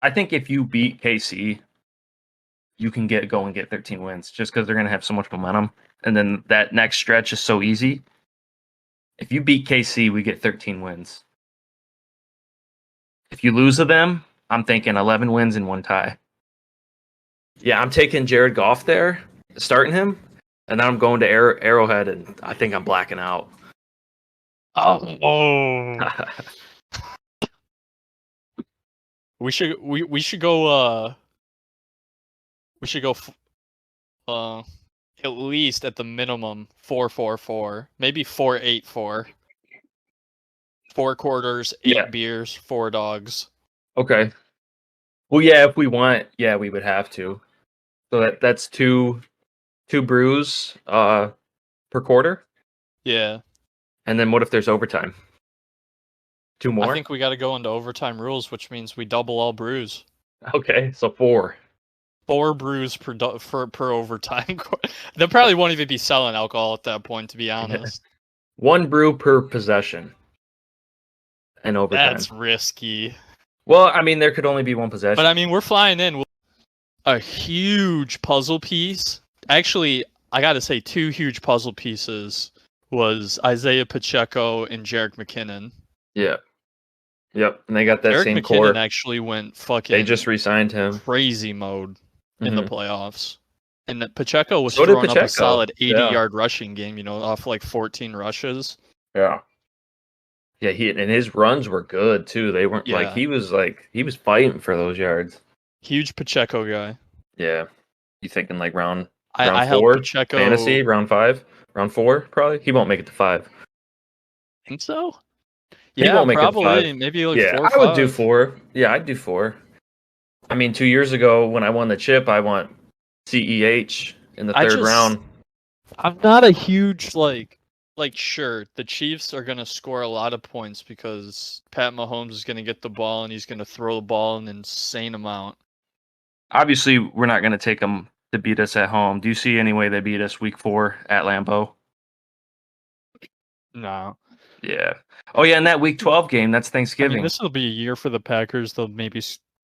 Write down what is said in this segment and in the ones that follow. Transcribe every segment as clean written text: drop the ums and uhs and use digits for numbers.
I think if you beat KC, you can go and get 13 wins just because they're going to have so much momentum. And then that next stretch is so easy. If you beat KC, we get 13 wins. If you lose to them, I'm thinking 11 wins and 1 tie. Yeah, I'm taking Jared Goff there, starting him, and then I'm going to Arrowhead, and I think I'm blacking out. Oh. We should go at least at the minimum 4-4-4, maybe 4-8-4. 4 quarters, 8 beers, 4 dogs. Okay. Well, yeah, if we want, yeah, we would have to. So that's two brews per quarter. Yeah. And then what if there's overtime? 2 more? I think we got to go into overtime rules, which means we double all brews. Okay, so 4. 4 brews per overtime. They probably won't even be selling alcohol at that point, to be honest. 1 brew per possession. And overtime. That's risky. Well, I mean, there could only be 1 possession. But I mean, we're flying in. A huge puzzle piece. Actually, I got to say 2 huge puzzle pieces was Isaiah Pacheco and Jerick McKinnon. Yeah. Yep, and they got that same core. Jerick McKinnon actually went fucking. They just re-signed him. Crazy mode in the playoffs, and that Pacheco was throwing up a solid 80-yard rushing game. Off like 14 rushes. Yeah. Yeah, and his runs were good too. They weren't he was fighting for those yards. Huge Pacheco guy. Yeah. You thinking like round I 4 Pacheco fantasy, round 5, round 4 probably? He won't make it to 5. Think so? He won't make probably. It to 5. Maybe like 4 or 5. I would do 4. Yeah, I'd do 4. I mean, 2 years ago when I won the chip, I won CEH in the 3rd round. I'm not a huge sure, the Chiefs are going to score a lot of points because Pat Mahomes is going to get the ball and he's going to throw the ball an insane amount. Obviously, we're not going to take them to beat us at home. Do you see any way they beat us week 4 at Lambeau? No. Yeah. Oh, yeah, in that week 12 game, that's Thanksgiving. I mean, this will be a year for the Packers. They'll maybe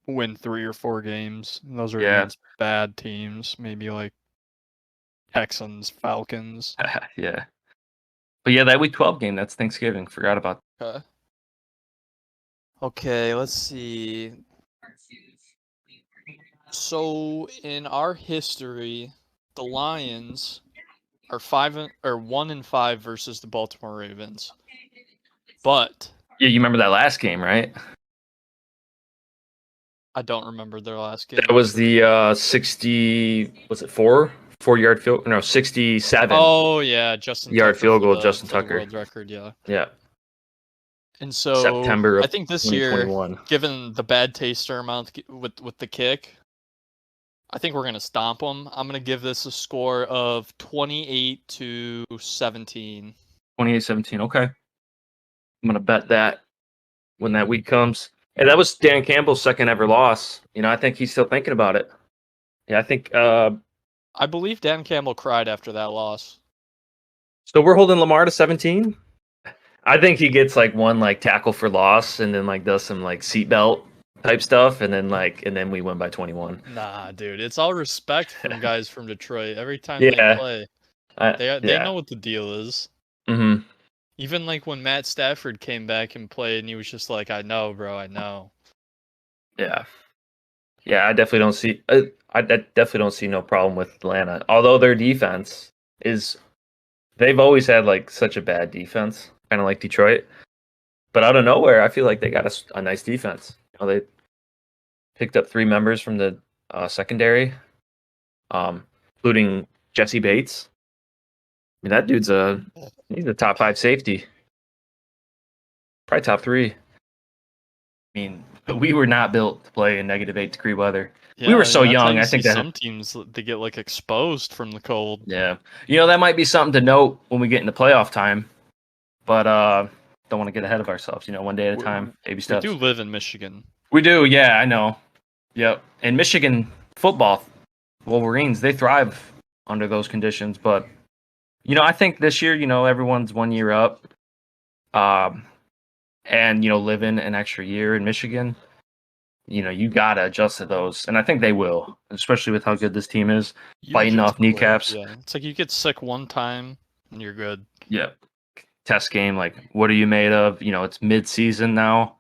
win 3 or 4 games. And those are against bad teams, maybe like Texans, Falcons. Yeah. But yeah, that week 12 game, that's Thanksgiving. Forgot about that. Okay, let's see. So in our history, the Lions are 1-5 versus the Baltimore Ravens. But yeah, you remember that last game, right? I don't remember their last game. That was the 60. Was it 4-yard field? No, 67. Oh yeah, Justin yard Tucker field goal. Justin Tucker, world record. Yeah. Yeah. And so September of I think this year, given the bad taster amount with the kick, I think we're gonna stomp them. I'm gonna give this a score of 28-17. 28-17. Okay. I'm going to bet that when that week comes. And that was Dan Campbell's second ever loss. I think he's still thinking about it. Yeah, I think... I believe Dan Campbell cried after that loss. So we're holding Lamar to 17? I think he gets one tackle for loss and then does some seatbelt type stuff and then we win by 21. Nah, dude. It's all respect from guys from Detroit. Every time they play, they know what the deal is. Mm-hmm. Even when Matt Stafford came back and played, and he was just like, "I know, bro, I know." Yeah, I definitely don't see. I definitely don't see no problem with Atlanta. Although their defense they've always had such a bad defense, kind of like Detroit. But out of nowhere, I feel like they got a nice defense. They picked up 3 members from the secondary, including Jesse Bates. I mean, that dude's he's a top 5 safety. Probably top 3. I mean, we were not built to play in negative 8-degree weather. Yeah, we were so young. I think that some teams, they get exposed from the cold. Yeah. That might be something to note when we get into playoff time. But don't want to get ahead of ourselves. One day at a time, baby steps. We do live in Michigan. We do, yeah, I know. Yep. And Michigan football, Wolverines, they thrive under those conditions, but I think this year, everyone's 1 year up, and living an extra year in Michigan. you gotta adjust to those, and I think they will, especially with how good this team is, You biting just off kneecaps. yeah. It's like you get sick one time and you're good. Yeah, test game. Like, what are you made of? It's mid-season now.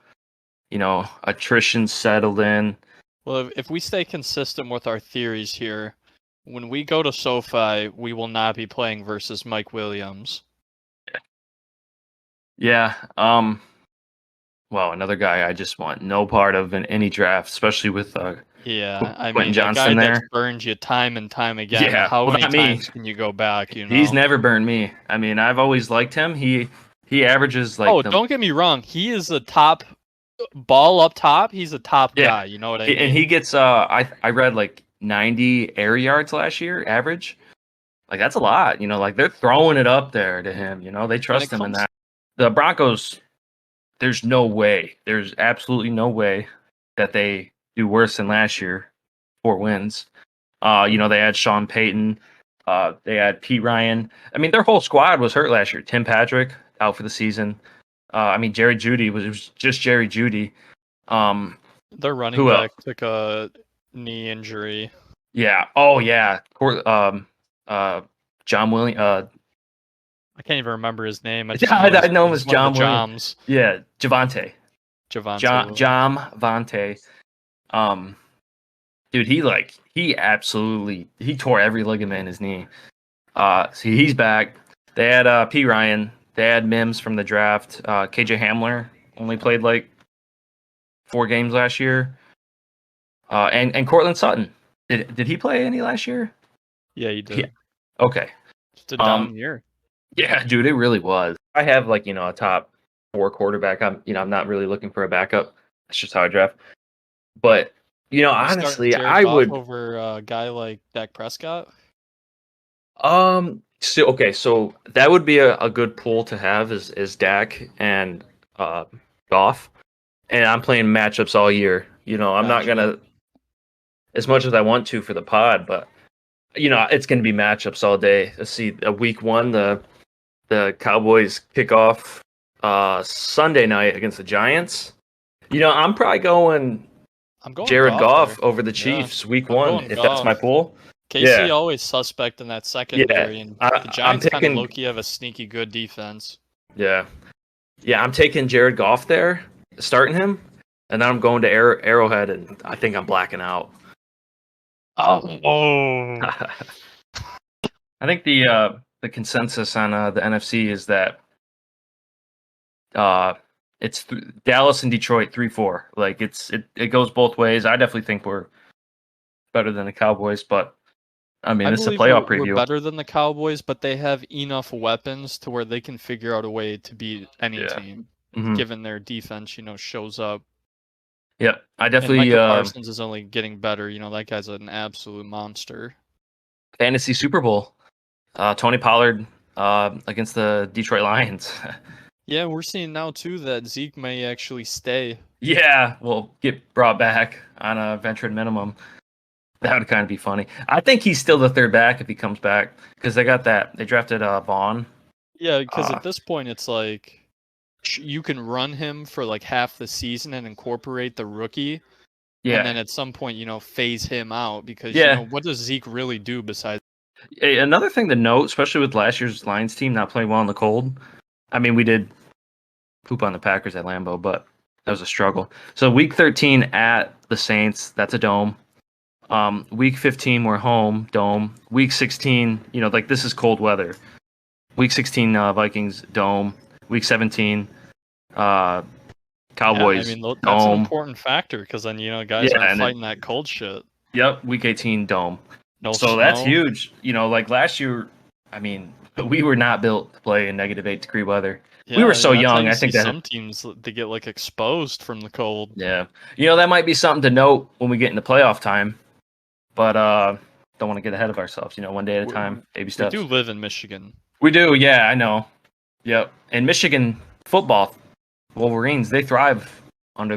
Attrition settled in. Well, if we stay consistent with our theories here, when we go to SoFi, we will not be playing versus Mike Williams. Yeah. Well, another guy I just want no part of in any draft, especially with Yeah, I Quentin mean, a guy Johnston that's there. burned you time and time again. Yeah, How well, many not me. times can you go back, you He's know? never burned me. I mean, I've always liked him. He averages like Oh, the don't get me wrong. He is a top ball up top. He's a top yeah, guy. You know what I and mean? he gets I read like 90 air yards last year average. Like that's a lot. Like they're throwing it up there to him. They When it trust him in comes, that. The Broncos, there's no way. There's absolutely no way that they do worse than last year. 4 wins. They had Sean Payton. They had Pete Ryan. I mean, their whole squad was hurt last year. Tim Patrick out for the season. I mean, Jerry Jeudy it was just Jerry Jeudy. their running Who else? back took a knee injury. Yeah. Oh yeah. John Williams. I can't even remember his name. I just Yeah, know I know him as he's one of the John Williams. Joms. Yeah, Javante. Javante Williams. Vante. Um, dude, he absolutely he tore every ligament in his knee. See, he's back. They had P. Ryan. They had Mims from the draft. KJ Hamler only played like 4 games last year. And Cortland Sutton. Did he play any last year? Yeah, he Yeah. did. Okay. Just a down year. Yeah, dude, it really was. I have like a top 4 quarterback. I'm not really looking for a backup. That's just how I draft. But You starting honestly, Jared I Goff would. over a guy like Dak Prescott. So that would be a good pool to have is Dak and Goff, and I'm playing matchups all year. I'm not Gotcha. gonna as much as I want to for the pod, but it's gonna be matchups all day. Let's see, week 1, the Cowboys kick off Sunday night against the Giants. I'm probably going I'm going Jared Goff Goff there. over the Yeah, Chiefs week I'm 1 going if that's my Goff. pool. KC Yeah. always suspect in that Yeah, secondary, and the I'm Giants kind of picking. low-key have a sneaky good defense. Yeah, I'm taking Jared Goff there, starting him, and then I'm going to Arrowhead, and I think I'm blacking out. Oh. I think the consensus on the NFC is that it's Dallas and Detroit 3-4. Like it goes both ways. I definitely think we're better than the Cowboys, but I mean, I this is a believe playoff we're preview. better than the Cowboys, but they have enough weapons to where they can figure out a way to beat any Yeah. team, Mhm. given their defense, shows up. Yeah, I And definitely Micah Parsons is only getting better. That guy's an absolute monster. fantasy Super Bowl. Tony Pollard against the Detroit Lions. Yeah, we're seeing now too that Zeke may actually stay. Yeah, will get brought back on a veteran minimum. That would kind of be funny. I think he's still the third back if he comes back because they drafted Vaughn. Yeah, because at this point it's like you can run him for like half the season and incorporate the rookie. Yeah. And then at some point, phase him out because what does Zeke really do besides? Hey, another thing to note, especially with last year's Lions team not playing well in the cold. I mean, we did poop on the Packers at Lambeau, but that was a struggle. So week 13 at the Saints, that's a dome. Week 15 we're home, dome. Week 16, like this is cold weather. Week 16 Vikings dome. Week 17 Cowboys Yeah, I mean that's an dome. important factor because then guys aren't fighting that cold shit. Yep, week 18 dome. No so snow. That's huge. Like last year, I mean, we were not built to play in -8-degree weather. Yeah, we were so young. I think that some teams they get like exposed from the cold. Yeah, that might be something to note when we get into playoff time. But don't want to get ahead of ourselves. One day at a time, baby steps. We do live in Michigan. We do, yeah, I know. Yep, and Michigan football, Wolverines, they thrive under